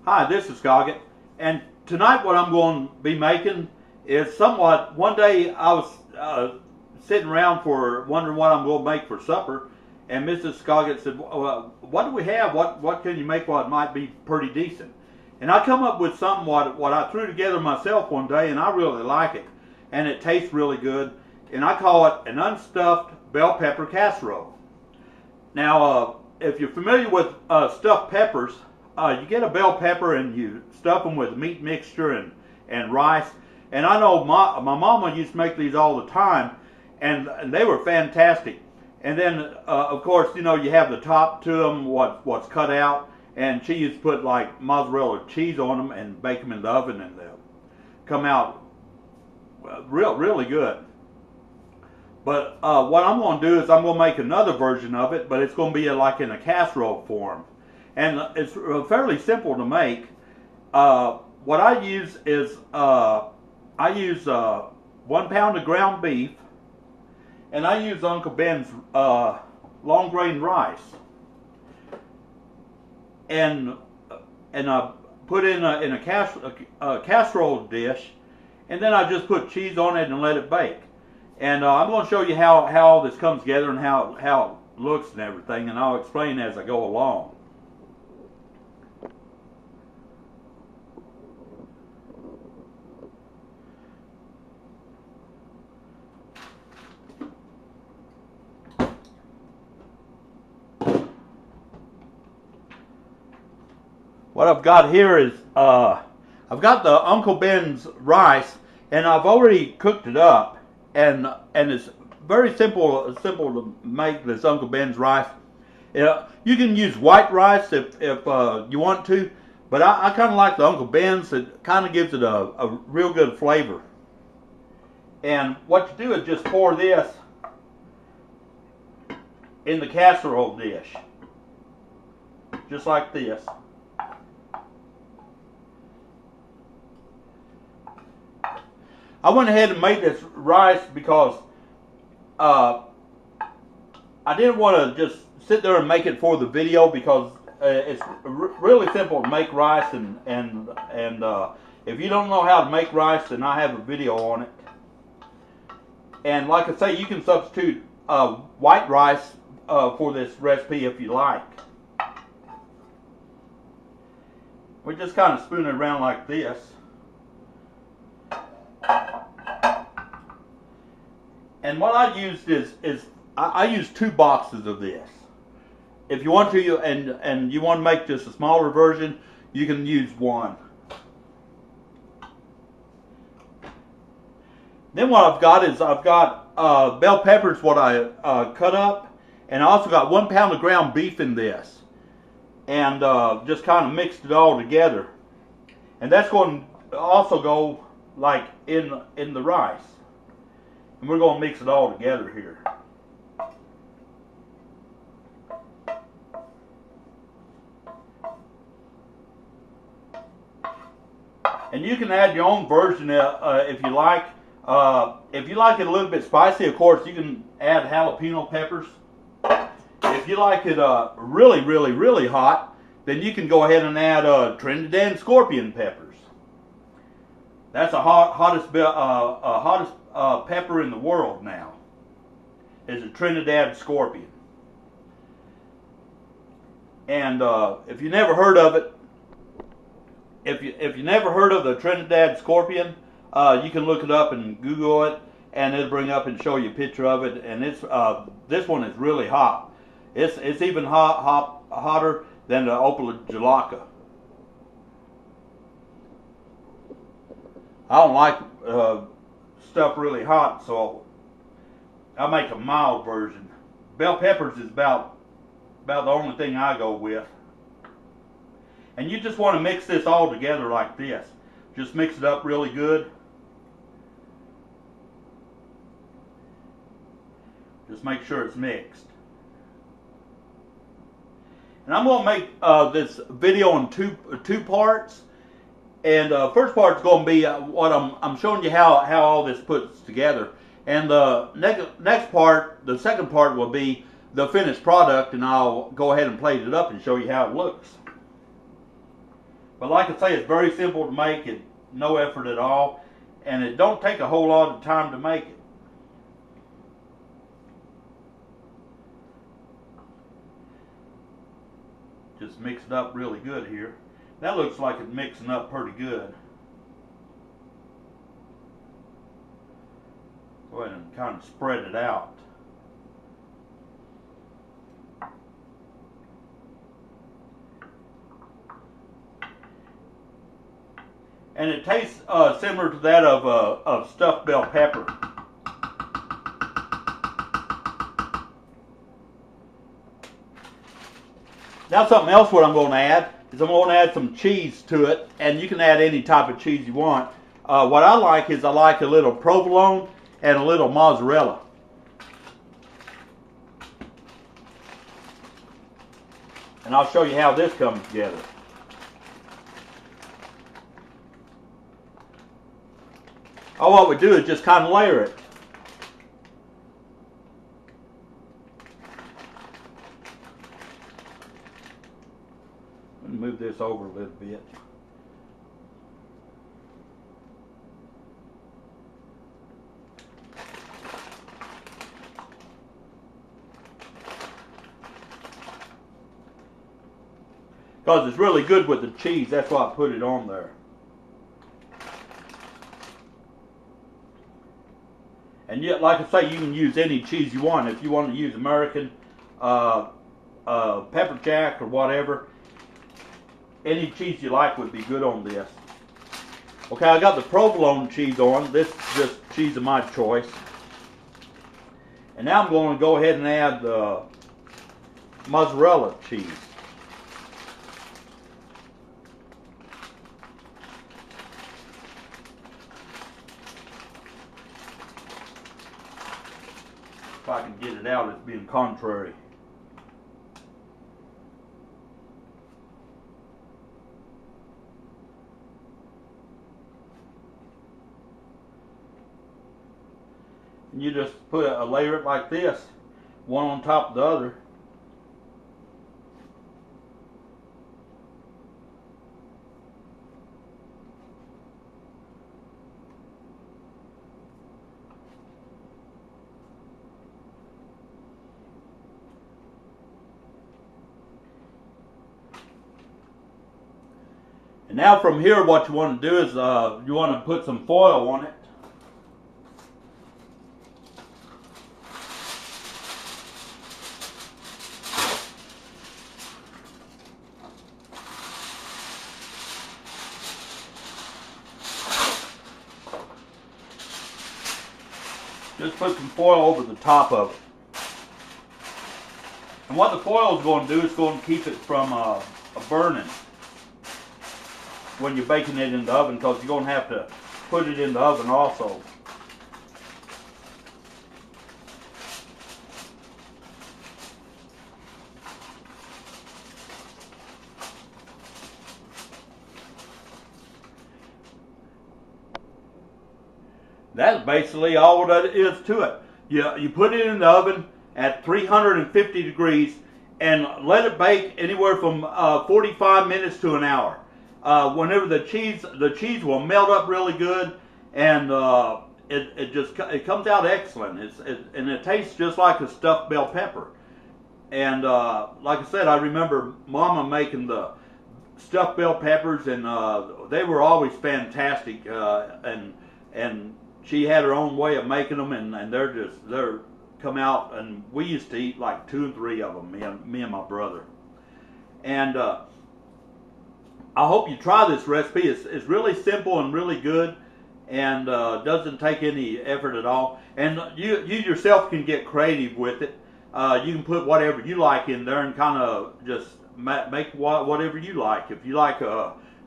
Hi, this is Scoggett, and tonight what I'm going to be making is somewhat, one day I was sitting around wondering what I'm going to make for supper, and Mrs. Scoggett said, well, what do we have? What can you make what might be pretty decent? And I come up with something what I threw together myself one day, and I really like it, and it tastes really good, and I call it an unstuffed bell pepper casserole. Now, if you're familiar with stuffed peppers, you get a bell pepper and you stuff them with meat mixture and rice. And I know my mama used to make these all the time, and they were fantastic. And then, of course, you know, you have the top to them, what's cut out, and she used to put like mozzarella cheese on them and bake them in the oven, and they'll come out really good. But what I'm going to do is I'm going to make another version of it, but it's going to be like in a casserole form. And it's fairly simple to make. What I use is, I use 1 pound of ground beef, and I use Uncle Ben's long grain rice. And I put in a casserole dish, and then I just put cheese on it and let it bake. And I'm going to show you how all this comes together and how it looks and everything, and I'll explain as I go along. What I've got here is, I've got the Uncle Ben's rice, and I've already cooked it up, and it's very simple to make this Uncle Ben's rice. You can use white rice if you want to, but I kind of like the Uncle Ben's. It kind of gives it a real good flavor. And what you do is just pour this in the casserole dish, just like this. I went ahead and made this rice because I didn't want to just sit there and make it for the video, because it's really simple to make rice, and if you don't know how to make rice, then I have a video on it. And like I say, you can substitute white rice for this recipe if you like. We just kind of spoon it around like this. And what I used is I used 2 boxes of this. If you want to, and you want to make just a smaller version, you can use 1. Then what I've got is bell peppers, what I cut up, and I also got 1 pound of ground beef in this, and just kind of mixed it all together. And that's going to also go like in the rice. And we're going to mix it all together here. And you can add your own version if you like. If you like it a little bit spicy, of course, you can add jalapeno peppers. If you like it really hot, then you can go ahead and add Trinidad scorpion peppers. That's the hottest pepper in the world now, is a Trinidad scorpion. And if you never heard of it, if you never heard of the Trinidad scorpion, you can look it up and Google it, and it'll bring up and show you a picture of it. And it's this one is really hot. It's even hotter than the Opal Jalaka. I don't like stuff really hot, so I make a mild version. Bell peppers is about the only thing I go with. And you just want to mix this all together like this. Just mix it up really good. Just make sure it's mixed. And I'm going to make this video in two parts. And first part is going to be what I'm showing you how all this puts together. And the next part, the second part, will be the finished product, and I'll go ahead and plate it up and show you how it looks. But like I say, it's very simple to make and no effort at all. And it don't take a whole lot of time to make it. Just mix it up really good here. That looks like it's mixing up pretty good. Go ahead and kind of spread it out. And it tastes similar to that of stuffed bell pepper. Now something else what I'm going to add is I'm going to add some cheese to it, and you can add any type of cheese you want. What I like is I like a little provolone and a little mozzarella. And I'll show you how this comes together. All what we do is just kind of layer it. Let me move this over a little bit. Because it's really good with the cheese, that's why I put it on there. And yet, like I say, you can use any cheese you want. If you want to use American, pepper jack, or whatever, any cheese you like would be good on this. Okay, I got the provolone cheese on. This is just cheese of my choice. And now I'm going to go ahead and add the mozzarella cheese. If I can get it out, it's being contrary. And you just layer it like this, one on top of the other. And now from here, what you want to do is you want to put some foil on it. Just put some foil over the top of it. And what the foil is going to do is going to keep it from burning when you're baking it in the oven, because you're going to have to put it in the oven also. That's basically all that is to it. You put it in the oven at 350 degrees and let it bake anywhere from 45 minutes to an hour. Whenever the cheese will melt up really good, and it comes out excellent. And it tastes just like a stuffed bell pepper. And like I said, I remember Mama making the stuffed bell peppers, and they were always fantastic. And she had her own way of making them, and they're come out, and we used to eat like 2 and 3 of them, me and my brother. And I hope you try this recipe. It's really simple and really good, and doesn't take any effort at all. And you yourself can get creative with it. You can put whatever you like in there and kind of just make whatever you like. If you like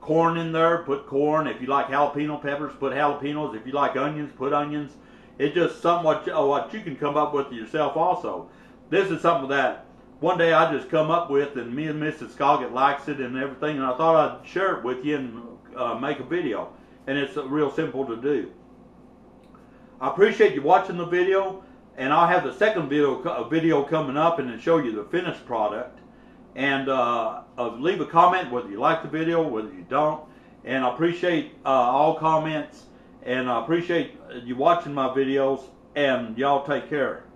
corn in there, put corn. If you like jalapeno peppers, put jalapenos. If you like onions, put onions. It's just something what you can come up with yourself also. This is something that one day I just come up with, and me and Mrs. Scoggett likes it and everything, and I thought I'd share it with you and make a video. And it's real simple to do. I appreciate you watching the video, and I'll have the second video coming up and then show you the finished product. and leave a comment whether you like the video, whether you don't. And I appreciate all comments, and I appreciate you watching my videos, and y'all take care.